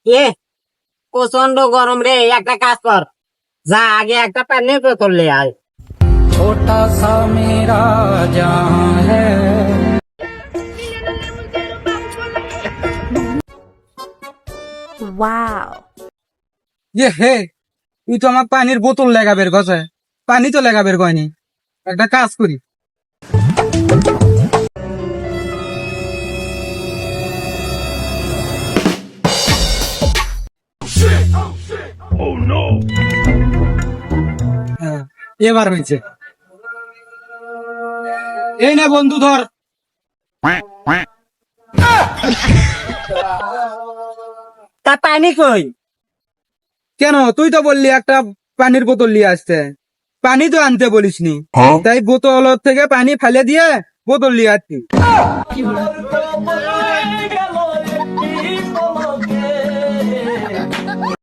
এ প্রচন্ড গরম রে, একটা কাজ কর, যা আগে একটা পানির বোতল লে আয়। छोटा सा मेरा जहां है। Wow. হে, তুই তো আমার পানির বোতল লেগা বের গছে, পানি তো লেগা বের কয়নি। একটা কাজ করি, হ্যাঁ, এবার হয়েছে। এই না বন্ধু, ধর। তা পানি কই? কেন, তুই তো বললি একটা পানির বোতল নিয়ে আসতে, পানি তো আনতে বলিসনি, তাই বোতল থেকে পানি ফেলে দিয়ে বোতল নিয়ে আসছি।